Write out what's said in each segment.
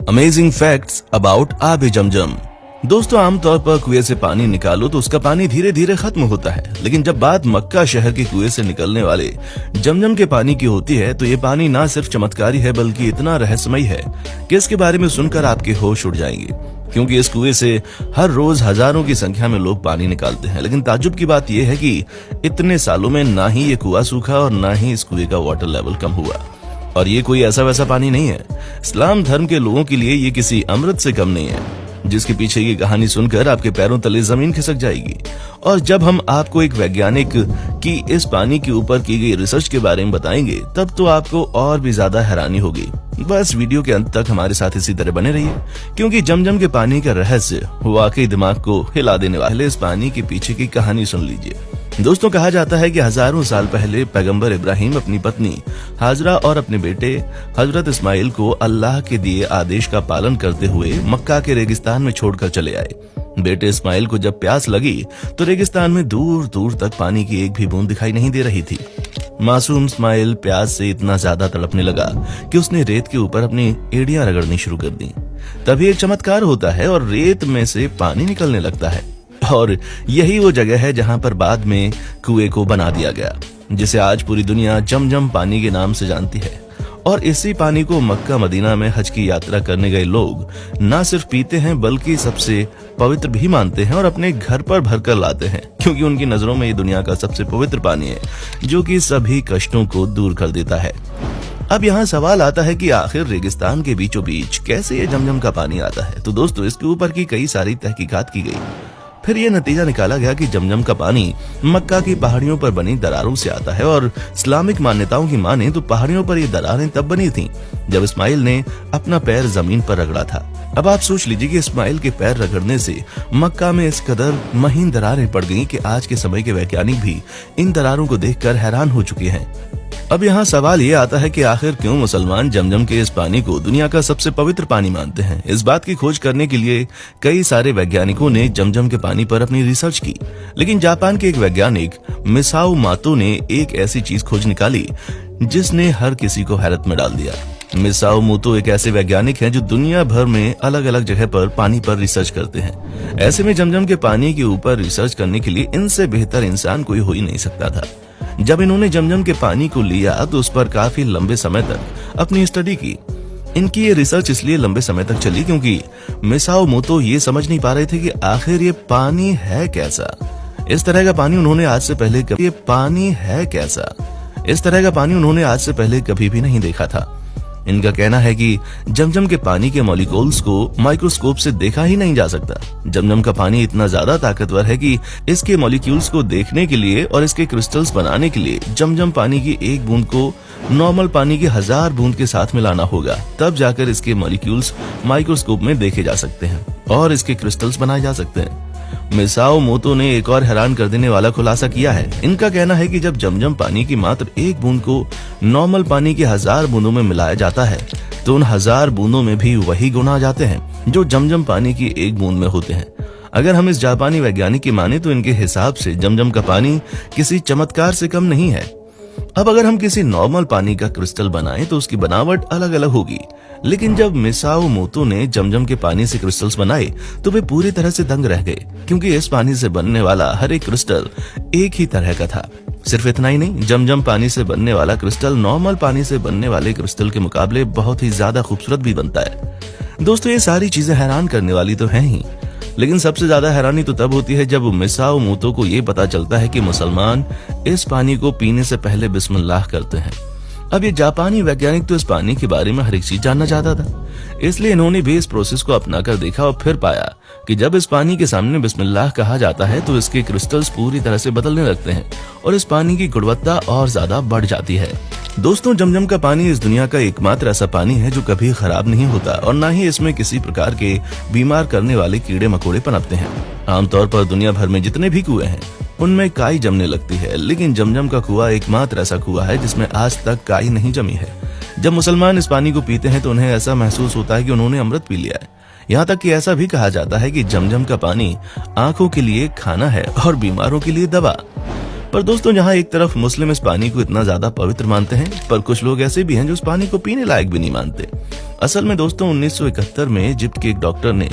Amazing facts about आबे जमजम। दोस्तों, आमतौर पर कुएं से पानी निकालो तो उसका पानी धीरे धीरे खत्म होता है, लेकिन जब बात मक्का शहर के कुएं से निकलने वाले जमजम के पानी की होती है तो ये पानी ना सिर्फ चमत्कारी है बल्कि इतना रहस्यमयी है कि इसके बारे में सुनकर आपके होश उड़ जाएंगे। क्योंकि इस कुएं से हर रोज हजारों की संख्या में लोग पानी निकालते हैं, लेकिन ताज्जुब की बात यह है कि इतने सालों में ना ही ये कुआं सूखा और ना ही इस कुएं का वाटर लेवल कम हुआ। और ये कोई ऐसा वैसा पानी नहीं है। इस्लाम धर्म के लोगों के लिए ये किसी अमृत से कम नहीं है, जिसके पीछे ये कहानी सुनकर आपके पैरों तले जमीन खिसक जाएगी। और जब हम आपको एक वैज्ञानिक की इस पानी के ऊपर की गई रिसर्च के बारे में बताएंगे, तब तो आपको और भी ज्यादा हैरानी होगी। बस वीडियो के अंत तक हमारे साथ इसी तरह बने रहिए, क्योंकि जमजम के पानी का रहस्य वाकई दिमाग को हिला देने वाले इस पानी के पीछे की कहानी सुन लीजिए। दोस्तों, कहा जाता है कि हजारों साल पहले पैगंबर इब्राहिम अपनी पत्नी हाजरा और अपने बेटे हजरत इस्माइल को अल्लाह के दिए आदेश का पालन करते हुए मक्का के रेगिस्तान में छोड़कर चले आए। बेटे इस्माइल को जब प्यास लगी तो रेगिस्तान में दूर दूर तक पानी की एक भी बूंद दिखाई नहीं दे रही थी। मासूम इस्माइल प्यास से इतना ज्यादा तड़पने लगा कि उसने रेत के ऊपर अपनी एड़ियां रगड़नी शुरू कर दी। तभी एक चमत्कार होता है और रेत में से पानी निकलने लगता है। और यही वो जगह है जहां पर बाद में कुएं को बना दिया गया, जिसे आज पूरी दुनिया जमजम पानी के नाम से जानती है। और इसी पानी को मक्का मदीना में हज की यात्रा करने गए लोग न सिर्फ पीते हैं बल्कि सबसे पवित्र भी मानते हैं और अपने घर पर भरकर लाते हैं, क्योंकि उनकी नजरों में ये दुनिया का सबसे पवित्र पानी है जो कि सभी कष्टों को दूर कर देता है। अब यहाँ सवाल आता है कि आखिर रेगिस्तान के बीचों बीच कैसे ये जमजम का पानी आता है। तो दोस्तों, इसके ऊपर की कई सारी तहकीकात की गई। फिर यह नतीजा निकाला गया कि जमजम का पानी मक्का की पहाड़ियों पर बनी दरारों से आता है। और इस्लामिक मान्यताओं की माने तो पहाड़ियों पर ये दरारें तब बनी थीं जब इस्माइल ने अपना पैर जमीन पर रगड़ा था। अब आप सोच लीजिए कि इस्माइल के पैर रगड़ने से मक्का में इस कदर महीन दरारें पड़ गईं कि आज के समय के वैज्ञानिक भी इन दरारों को देखकर हैरान हो चुके हैं। अब यहाँ सवाल ये आता है कि आखिर क्यों मुसलमान जमजम के इस पानी को दुनिया का सबसे पवित्र पानी मानते हैं। इस बात की खोज करने के लिए कई सारे वैज्ञानिकों ने जमजम के पानी पर अपनी रिसर्च की, लेकिन जापान के एक वैज्ञानिक मिसाओ मातो ने एक ऐसी चीज खोज निकाली जिसने हर किसी को हैरत में डाल दिया। मिसाओ मोतो एक ऐसे वैज्ञानिक हैं जो दुनिया भर में अलग अलग जगह पर पानी पर रिसर्च करते हैं। ऐसे में जमजम के पानी के ऊपर रिसर्च करने के लिए इनसे बेहतर इंसान कोई हो ही नहीं सकता था। जब इन्होंने जमजम के पानी को लिया तो उस पर काफी लंबे समय तक अपनी स्टडी की। इनकी ये रिसर्च इसलिए लंबे समय तक चली क्योंकि मिसाओ मोतो ये समझ नहीं पा रहे थे कि आखिर ये पानी है कैसा। इस तरह का पानी उन्होंने आज से पहले कभी भी नहीं देखा था। इनका कहना है कि जमजम के पानी के मॉलिक्यूल्स को माइक्रोस्कोप से देखा ही नहीं जा सकता। जमजम का पानी इतना ज्यादा ताकतवर है कि इसके मॉलिक्यूल्स को देखने के लिए और इसके क्रिस्टल्स बनाने के लिए जमजम पानी की एक बूंद को नॉर्मल पानी की 1000 बूंद के साथ मिलाना होगा, तब जाकर इसके मॉलिक्यूल्स माइक्रोस्कोप में देखे जा सकते हैं और इसके क्रिस्टल्स बनाए जा सकते हैं। मिसाओ मोतो ने एक और हैरान कर देने वाला खुलासा किया है। इनका कहना है कि जब जमजम पानी की मात्र एक बूंद को नॉर्मल पानी की 1000 बूंदों में मिलाया जाता है तो उन 1000 बूंदों में भी वही गुण आ जाते हैं जो जमजम पानी की एक बूंद में होते हैं। अगर हम इस जापानी वैज्ञानिक की माने तो इनके हिसाब से जमजम का पानी किसी चमत्कार से कम नहीं है। अब अगर हम किसी नॉर्मल पानी का क्रिस्टल बनाएं तो उसकी बनावट अलग अलग होगी, लेकिन जब मिसाओ मोतो ने जमजम के पानी से क्रिस्टल्स बनाए तो वे पूरी तरह से दंग रह गए, क्योंकि इस पानी से बनने वाला हर एक क्रिस्टल एक ही तरह का था। सिर्फ इतना ही नहीं, जमजम पानी से बनने वाला क्रिस्टल नॉर्मल पानी से बनने वाले क्रिस्टल के मुकाबले बहुत ही ज्यादा खूबसूरत भी बनता है। दोस्तों, ये सारी चीजें हैरान करने वाली तो हैं ही, लेकिन सबसे ज्यादा हैरानी तो तब होती है जब मिसाओ मोतो को ये पता चलता है कि मुसलमान इस पानी को पीने से पहले बिस्मिल्लाह करते हैं। अब ये जापानी वैज्ञानिक तो इस पानी के बारे में हर एक चीज जानना चाहता था, इसलिए इन्होंने भी इस प्रोसेस को अपनाकर देखा और फिर पाया कि जब इस पानी के सामने बिस्मिल्लाह कहा जाता है तो इसके क्रिस्टल्स पूरी तरह से बदलने लगते हैं और इस पानी की गुणवत्ता और ज्यादा बढ़ जाती है। दोस्तों, जमजम का पानी इस दुनिया का एकमात्र ऐसा पानी है जो कभी खराब नहीं होता और न ही इसमें किसी प्रकार के बीमार करने वाले कीड़े मकोड़े पनपते हैं। आमतौर पर दुनिया भर में जितने भी कुएं हैं उनमें काई जमने लगती है, लेकिन जमजम का कुआं एकमात्र ऐसा कुआं है जिसमें आज तक काई नहीं जमी है। जब मुसलमान इस पानी को पीते हैं तो उन्हें ऐसा महसूस होता है कि उन्होंने अमृत पी लिया है। यहाँ तक कि ऐसा भी कहा जाता है कि जमजम का पानी आंखों के लिए खाना है और बीमारों के लिए दवा। पर दोस्तों जहाँ एक तरफ मुस्लिम इस पानी को इतना ज्यादा पवित्र मानते हैं, पर कुछ लोग ऐसे भी हैं जो इस पानी को पीने लायक भी नहीं मानते। असल में दोस्तों 1971 में इजिप्ट के एक डॉक्टर ने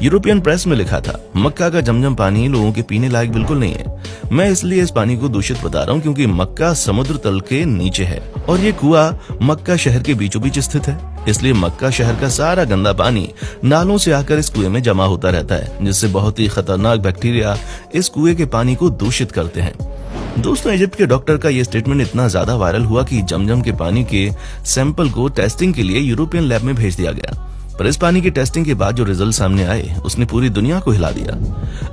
यूरोपियन प्रेस में लिखा था, मक्का का जमजम पानी लोगों के पीने लायक बिल्कुल नहीं है। मैं इसलिए इस पानी को दूषित बता रहा हूँ क्योंकि मक्का समुद्र तल के नीचे है और ये कुआं मक्का शहर के बीचों बीच स्थित है। इसलिए मक्का शहर का सारा गंदा पानी नालों से आकर इस कुएं में जमा होता रहता है, जिससे बहुत ही खतरनाक बैक्टीरिया इस कुएं के पानी को दूषित करते हैं। दोस्तों इजिप्ट के डॉक्टर का ये स्टेटमेंट इतना ज्यादा वायरल हुआ कि जमजम के पानी के सैंपल को टेस्टिंग के लिए यूरोपियन लैब में भेज दिया गया। पर इस पानी की टेस्टिंग के बाद जो रिजल्ट सामने आए उसने पूरी दुनिया को हिला दिया।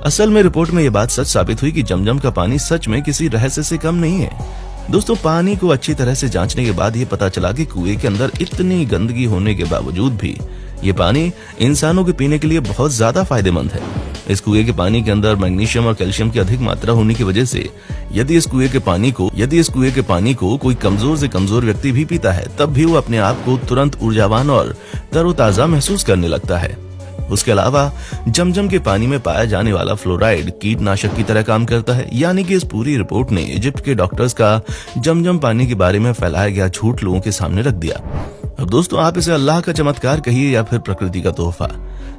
असल में रिपोर्ट में यह बात सच साबित हुई कि जमजम का पानी सच में किसी रहस्य से कम नहीं है। दोस्तों पानी को अच्छी तरह से जांचने के बाद ये पता चला कि कुएं के अंदर इतनी गंदगी होने के बावजूद भी ये पानी इंसानों के पीने के लिए बहुत ज्यादा फायदेमंद है। इस कुएं के पानी के अंदर मैग्नीशियम और कैल्शियम की अधिक मात्रा होने की वजह से यदि इस कुएं के पानी को कोई कमजोर से कमजोर व्यक्ति भी पीता है, तब भी वो अपने आप को तुरंत ऊर्जावान और तरोताजा महसूस करने लगता है। उसके अलावा जमजम के पानी में पाया जाने वाला फ्लोराइड कीटनाशक की तरह काम करता है। यानी कि इस पूरी रिपोर्ट ने इजिप्ट के डॉक्टर्स का जमजम पानी के बारे में फैलाया गया झूठ लोगों के सामने रख दिया। अब दोस्तों आप इसे अल्लाह का चमत्कार कहिए या फिर प्रकृति का तोहफा,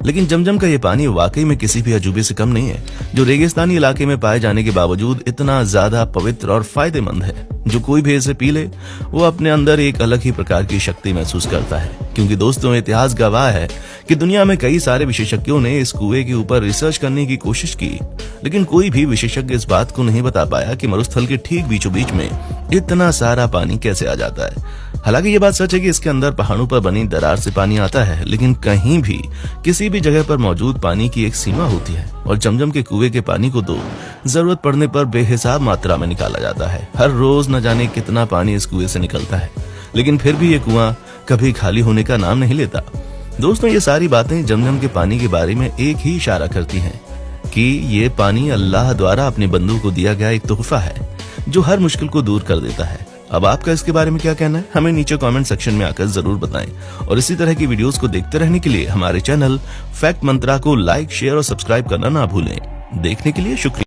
लेकिन जमजम का ये पानी वाकई में किसी भी अजूबे से कम नहीं है, जो रेगिस्तानी इलाके में पाए जाने के बावजूद इतना ज्यादा पवित्र और फायदेमंद है। जो कोई भी इसे पी ले वो अपने अंदर एक अलग ही प्रकार की शक्ति महसूस करता है। क्योंकि दोस्तों इतिहास गवाह है कि दुनिया में कई सारे विशेषज्ञों ने इस कुएं के ऊपर रिसर्च करने की कोशिश की, लेकिन कोई भी विशेषज्ञ इस बात को नहीं बता पाया कि मरुस्थल के ठीक बीचों बीच में इतना सारा पानी कैसे आ जाता है। हालांकि ये बात सच है कि इसके अंदर पहाड़ों पर बनी दरार से पानी आता है, लेकिन कहीं भी किसी भी जगह पर मौजूद पानी की एक सीमा होती है और जमजम के कुएं के पानी को तो जरूरत पड़ने पर बेहिसाब मात्रा में निकाला जाता है। हर रोज न जाने कितना पानी इस कुएं से निकलता है, लेकिन फिर भी ये कुआं कभी खाली होने का नाम नहीं लेता। दोस्तों ये सारी बातें जमजम के पानी के बारे में एक ही इशारा करती हैं कि ये पानी अल्लाह द्वारा अपने बंदों को दिया गया एक तोहफा है जो हर मुश्किल को दूर कर देता है। अब आपका इसके बारे में क्या कहना है, हमें नीचे कमेंट सेक्शन में आकर जरूर बताएं। और इसी तरह की वीडियोस को देखते रहने के लिए हमारे चैनल फैक्ट मंत्रा को लाइक, शेयर और सब्सक्राइब करना ना भूलें। देखने के लिए शुक्रिया।